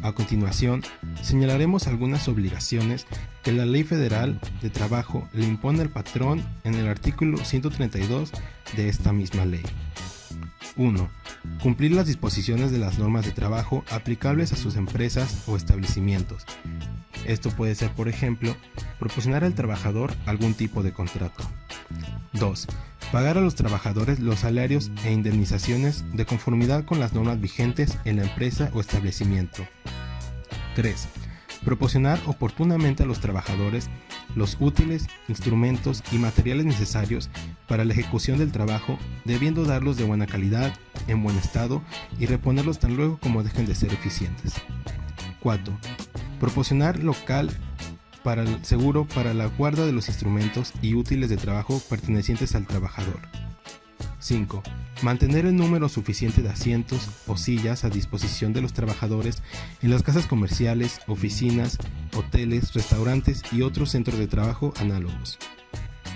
A continuación, señalaremos algunas obligaciones que la Ley Federal de Trabajo le impone al patrón en el artículo 132 de esta misma ley. 1. Cumplir las disposiciones de las normas de trabajo aplicables a sus empresas o establecimientos. Esto puede ser, por ejemplo, proporcionar al trabajador algún tipo de contrato. 2. Pagar a los trabajadores los salarios e indemnizaciones de conformidad con las normas vigentes en la empresa o establecimiento. 3. Proporcionar oportunamente a los trabajadores los útiles, instrumentos y materiales necesarios para la ejecución del trabajo, debiendo darlos de buena calidad, en buen estado y reponerlos tan luego como dejen de ser eficientes. 4. Proporcionar local seguro para la guarda de los instrumentos y útiles de trabajo pertenecientes al trabajador. 5. Mantener el número suficiente de asientos o sillas a disposición de los trabajadores en las casas comerciales, oficinas, hoteles, restaurantes y otros centros de trabajo análogos.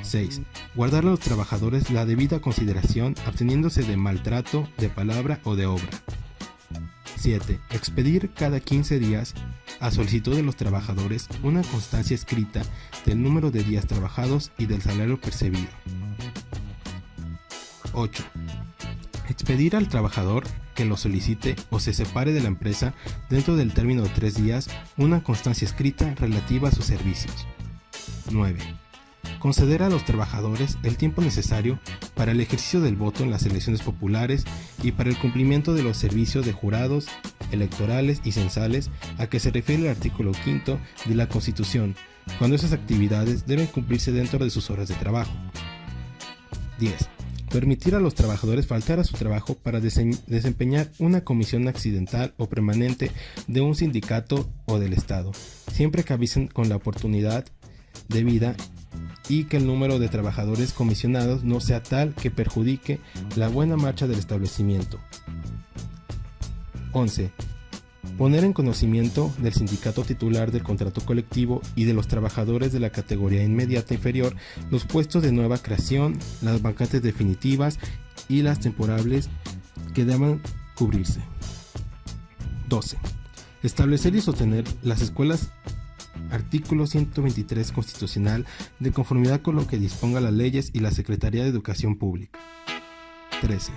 6. Guardar a los trabajadores la debida consideración absteniéndose de maltrato, de palabra o de obra. 7. Expedir cada 15 días, a solicitud de los trabajadores, una constancia escrita del número de días trabajados y del salario percibido. 8. Expedir al trabajador que lo solicite o se separe de la empresa dentro del término de 3 días una constancia escrita relativa a sus servicios. 9. Conceder a los trabajadores el tiempo necesario para el ejercicio del voto en las elecciones populares y para el cumplimiento de los servicios de jurados, electorales y censales a que se refiere el artículo 5 de la Constitución, cuando esas actividades deben cumplirse dentro de sus horas de trabajo. 10. Permitir a los trabajadores faltar a su trabajo para desempeñar una comisión accidental o permanente de un sindicato o del Estado, siempre que avisen con la oportunidad debida y que el número de trabajadores comisionados no sea tal que perjudique la buena marcha del establecimiento. 11. Poner en conocimiento del sindicato titular del contrato colectivo y de los trabajadores de la categoría inmediata inferior los puestos de nueva creación, las vacantes definitivas y las temporales que deban cubrirse. 12. Establecer y sostener las escuelas artículo 123 constitucional de conformidad con lo que disponga las leyes y la Secretaría de Educación Pública. 13.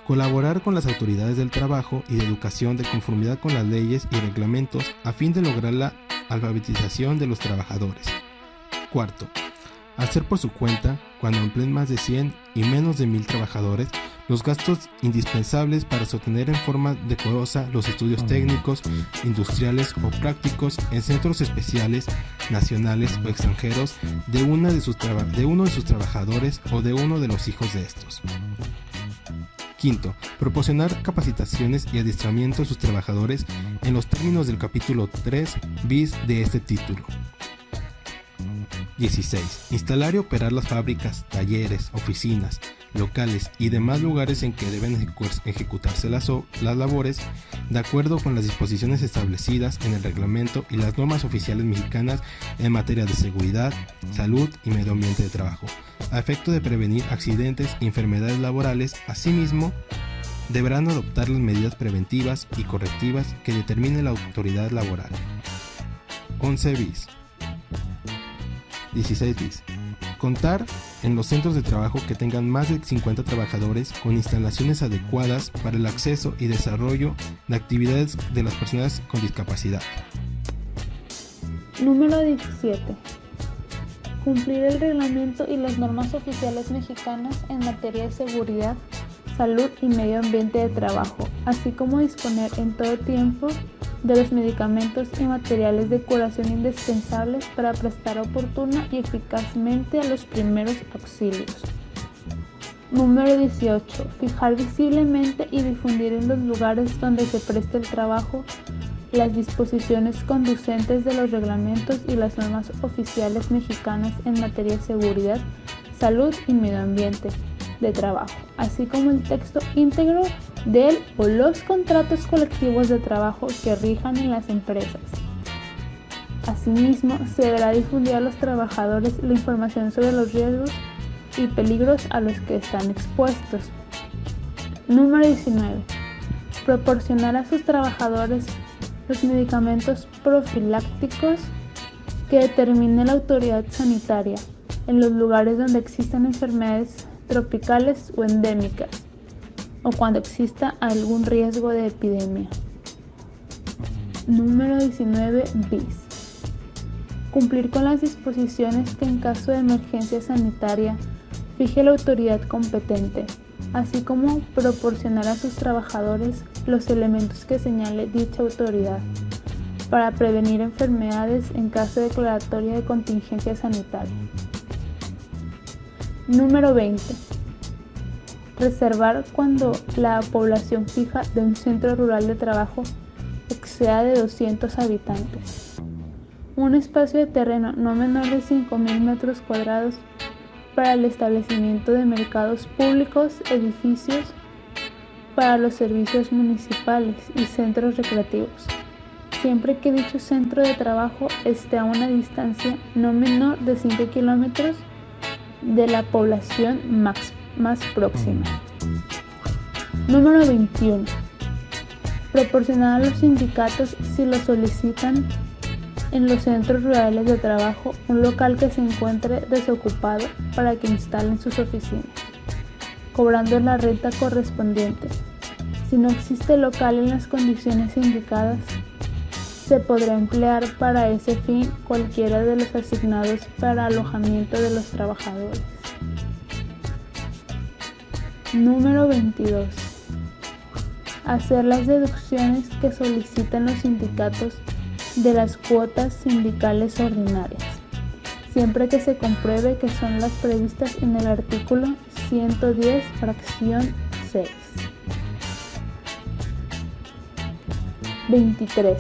Colaborar con las autoridades del trabajo y de educación de conformidad con las leyes y reglamentos a fin de lograr la alfabetización de los trabajadores. 4. Hacer por su cuenta, cuando empleen más de 100 y menos de 1000 trabajadores, los gastos indispensables para sostener en forma decorosa los estudios técnicos, industriales o prácticos en centros especiales, nacionales o extranjeros de uno de sus trabajadores o de uno de los hijos de estos. 5. Proporcionar capacitaciones y adiestramiento a sus trabajadores en los términos del capítulo 3 bis de este título. 16. Instalar y operar las fábricas, talleres, oficinas, locales y demás lugares en que deben ejecutarse las labores de acuerdo con las disposiciones establecidas en el reglamento y las normas oficiales mexicanas en materia de seguridad, salud y medio ambiente de trabajo, a efecto de prevenir accidentes y enfermedades laborales. Asimismo, deberán adoptar las medidas preventivas y correctivas que determine la autoridad laboral. 11 bis. 16 bis. Contar en los centros de trabajo que tengan más de 50 trabajadores con instalaciones adecuadas para el acceso y desarrollo de actividades de las personas con discapacidad. Número 17. Cumplir el reglamento y las normas oficiales mexicanas en materia de seguridad, salud y medio ambiente de trabajo, así como disponer en todo tiempo de los medicamentos y materiales de curación indispensables para prestar oportuna y eficazmente a los primeros auxilios. Número 18. Fijar visiblemente y difundir en los lugares donde se preste el trabajo las disposiciones conducentes de los reglamentos y las normas oficiales mexicanas en materia de seguridad, salud y medio ambiente de trabajo, así como el texto íntegro del o los contratos colectivos de trabajo que rijan en las empresas. Asimismo, se deberá difundir a los trabajadores la información sobre los riesgos y peligros a los que están expuestos. Número 19. Proporcionar a sus trabajadores los medicamentos profilácticos que determine la autoridad sanitaria en los lugares donde existan enfermedades tropicales o endémicas, o cuando exista algún riesgo de epidemia. Número 19 bis. Cumplir con las disposiciones que en caso de emergencia sanitaria fije la autoridad competente, así como proporcionar a sus trabajadores los elementos que señale dicha autoridad para prevenir enfermedades en caso de declaratoria de contingencia sanitaria. Número 20. Reservar cuando la población fija de un centro rural de trabajo exceda de 200 habitantes. Un espacio de terreno no menor de 5.000 metros cuadrados para el establecimiento de mercados públicos, edificios para los servicios municipales y centros recreativos, siempre que dicho centro de trabajo esté a una distancia no menor de 5 kilómetros de la población más próxima. Número 21. Proporcionar a los sindicatos, si lo solicitan, en los centros rurales de trabajo un local que se encuentre desocupado para que instalen sus oficinas, cobrando la renta correspondiente. Si no existe local en las condiciones indicadas, se podrá emplear para ese fin cualquiera de los asignados para alojamiento de los trabajadores. Número 22. Hacer las deducciones que solicitan los sindicatos de las cuotas sindicales ordinarias, siempre que se compruebe que son las previstas en el artículo 110, fracción 6. 23.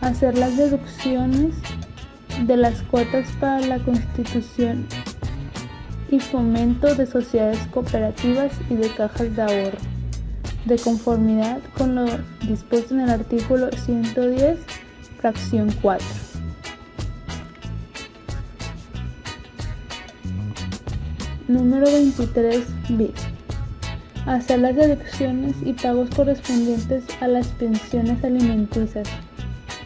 Hacer las deducciones de las cuotas para la constitución y fomento de sociedades cooperativas y de cajas de ahorro, de conformidad con lo dispuesto en el artículo 110, fracción 4. Número 23 bis. Hacer las deducciones y pagos correspondientes a las pensiones alimenticias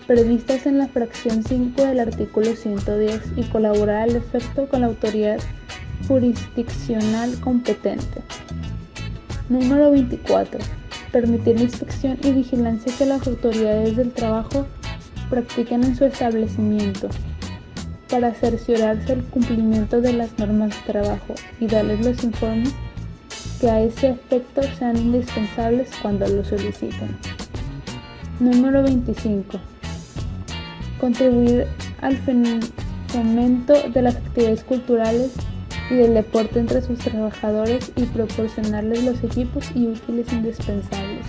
previstas en la fracción 5 del artículo 110 y colaborar al efecto con la autoridad jurisdiccional competente. Número 24. Permitir la inspección y vigilancia que las autoridades del trabajo practiquen en su establecimiento para cerciorarse el cumplimiento de las normas de trabajo y darles los informes que a ese efecto sean indispensables cuando lo soliciten. Número 25. Contribuir al fomento de las actividades culturales y del deporte entre sus trabajadores y proporcionarles los equipos y útiles indispensables.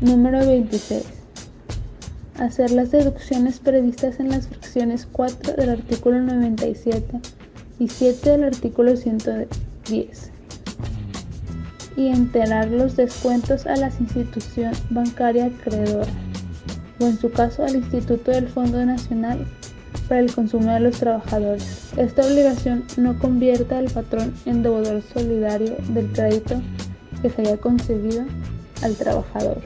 Número 26. Hacer las deducciones previstas en las fracciones 4 del artículo 97 y 7 del artículo 110 y enterar los descuentos a la institución bancaria acreedora o en su caso al Instituto del Fondo Nacional para el consumo de los trabajadores. Esta obligación no convierta al patrón en deudor solidario del crédito que se haya concedido al trabajador.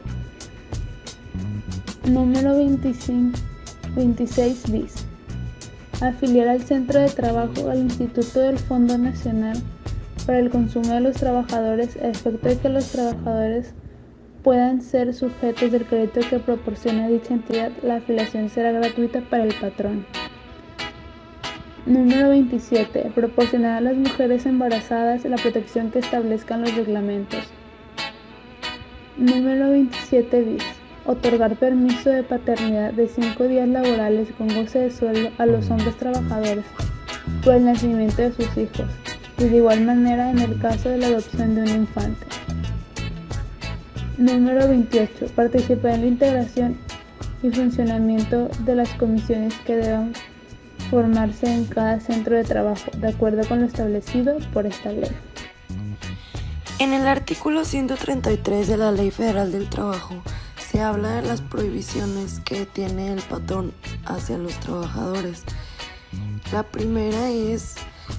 Número 26 bis. Afiliar al centro de trabajo al Instituto del Fondo Nacional para el consumo de los trabajadores a efecto de que los trabajadores puedan ser sujetos del crédito que proporcione dicha entidad. La afiliación será gratuita para el patrón. Número 27. Proporcionar a las mujeres embarazadas la protección que establezcan los reglamentos. Número 27 bis. Otorgar permiso de paternidad de 5 días laborales con goce de sueldo a los hombres trabajadores por el nacimiento de sus hijos y de igual manera en el caso de la adopción de un infante. Número 28. Participar en la integración y funcionamiento de las comisiones que deban formarse en cada centro de trabajo, de acuerdo con lo establecido por esta ley. En el artículo 133 de la Ley Federal del Trabajo se habla de las prohibiciones que tiene el patrón hacia los trabajadores. La primera es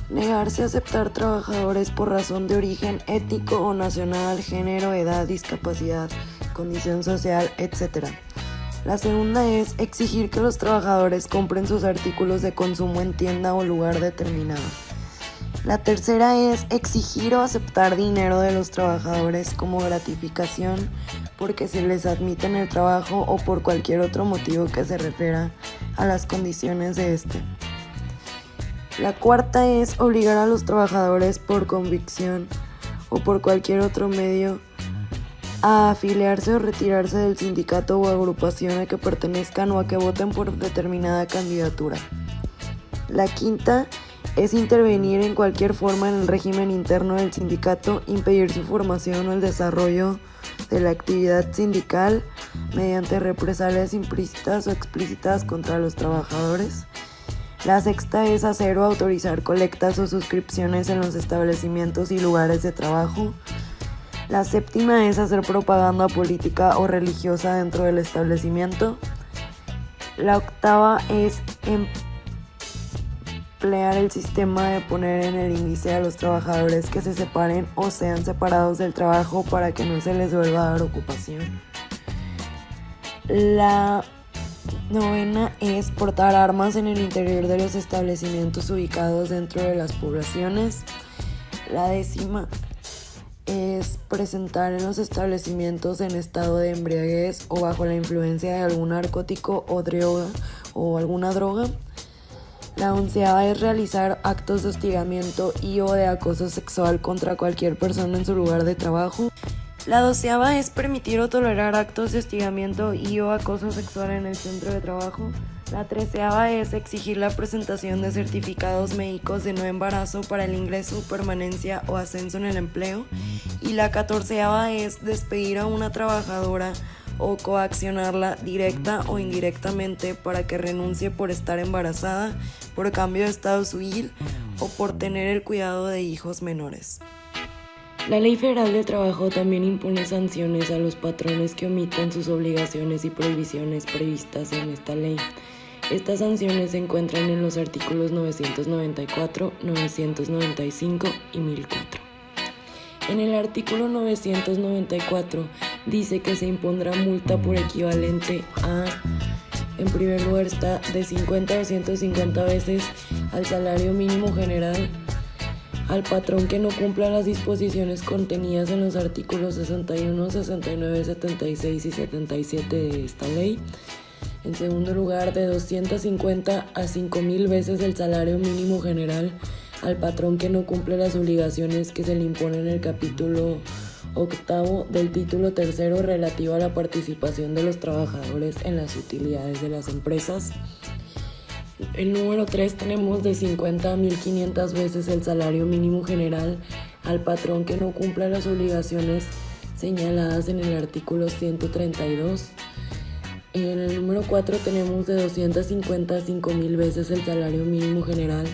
negarse a aceptar trabajadores por razón de origen étnico o nacional, género, edad, discapacidad, condición social, etc. La segunda es exigir que los trabajadores compren sus artículos de consumo en tienda o lugar determinado. La tercera es exigir o aceptar dinero de los trabajadores como gratificación porque se les admite en el trabajo o por cualquier otro motivo que se refiera a las condiciones de este. La cuarta es obligar a los trabajadores por convicción o por cualquier otro medio a afiliarse o retirarse del sindicato o agrupación a que pertenezcan o a que voten por determinada candidatura. La quinta es intervenir en cualquier forma en el régimen interno del sindicato, impedir su formación o el desarrollo de la actividad sindical mediante represalias implícitas o explícitas contra los trabajadores. La sexta es hacer o autorizar colectas o suscripciones en los establecimientos y lugares de trabajo. La séptima es hacer propaganda política o religiosa dentro del establecimiento. La octava es emplear el sistema de poner en el índice a los trabajadores que se separen o sean separados del trabajo para que no se les vuelva a dar ocupación. La novena es portar armas en el interior de los establecimientos ubicados dentro de las poblaciones. La décima es presentar en los establecimientos en estado de embriaguez o bajo la influencia de algún narcótico o alguna droga. La onceava es realizar actos de hostigamiento y o de acoso sexual contra cualquier persona en su lugar de trabajo. La doceava es permitir o tolerar actos de hostigamiento y o acoso sexual en el centro de trabajo. La treceava es exigir la presentación de certificados médicos de no embarazo para el ingreso, permanencia o ascenso en el empleo. Y la catorceava es despedir a una trabajadora o coaccionarla directa o indirectamente para que renuncie por estar embarazada, por cambio de estado civil o por tener el cuidado de hijos menores. La Ley Federal del Trabajo también impone sanciones a los patrones que omiten sus obligaciones y prohibiciones previstas en esta ley. Estas sanciones se encuentran en los artículos 994, 995 y 1004. En el artículo 994 dice que se impondrá multa por equivalente a, en primer lugar está de 50 a 250 veces al salario mínimo general al patrón que no cumpla las disposiciones contenidas en los artículos 61, 69, 76 y 77 de esta ley. En segundo lugar, de 250 a 5,000 veces el salario mínimo general al patrón que no cumple las obligaciones que se le imponen en el capítulo 8 del título 3 relativo a la participación de los trabajadores en las utilidades de las empresas. El número 3 tenemos de 50 a 1,500 veces el salario mínimo general al patrón que no cumpla las obligaciones señaladas en el artículo 132. En el número 4 tenemos de 250 a 5,000 veces el salario mínimo general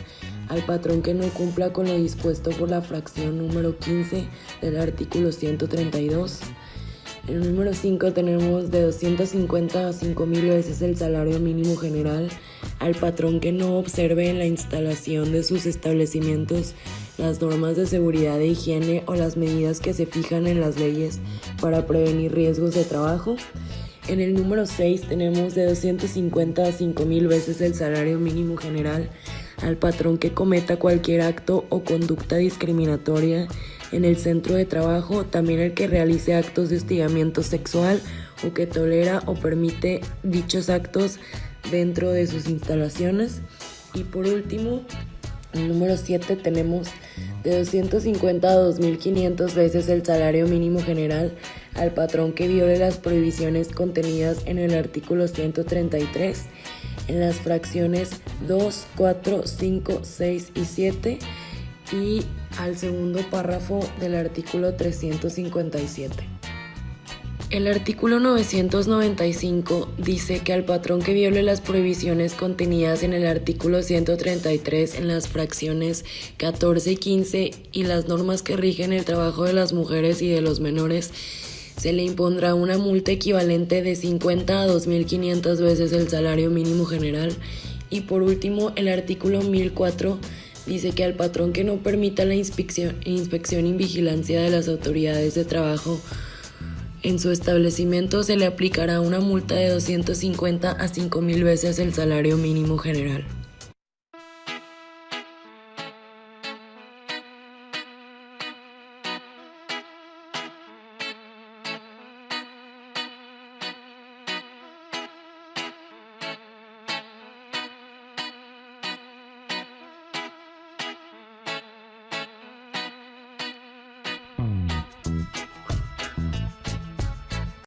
al patrón que no cumpla con lo dispuesto por la fracción número 15 del artículo 132. En el número 5 tenemos de 250 a 5,000 veces el salario mínimo general al patrón que no observe en la instalación de sus establecimientos las normas de seguridad e higiene o las medidas que se fijan en las leyes para prevenir riesgos de trabajo. En el número 6 tenemos de 250 a 5,000 veces el salario mínimo general al patrón que cometa cualquier acto o conducta discriminatoria en el centro de trabajo, también el que realice actos de hostigamiento sexual o que tolera o permite dichos actos dentro de sus instalaciones. Y por último, en el número 7 tenemos de 250 a 2,500 veces el salario mínimo general al patrón que viole las prohibiciones contenidas en el artículo 133 en las fracciones 2, 4, 5, 6 y 7 y al segundo párrafo del artículo 357. El artículo 995 dice que al patrón que viole las prohibiciones contenidas en el artículo 133 en las fracciones 14 y 15 y las normas que rigen el trabajo de las mujeres y de los menores, se le impondrá una multa equivalente de 50 a 2,500 veces el salario mínimo general. Y por último, el artículo 1004 dice que al patrón que no permita la inspección y vigilancia de las autoridades de trabajo En su establecimiento se le aplicará una multa de 250 a 5,000 veces el salario mínimo general.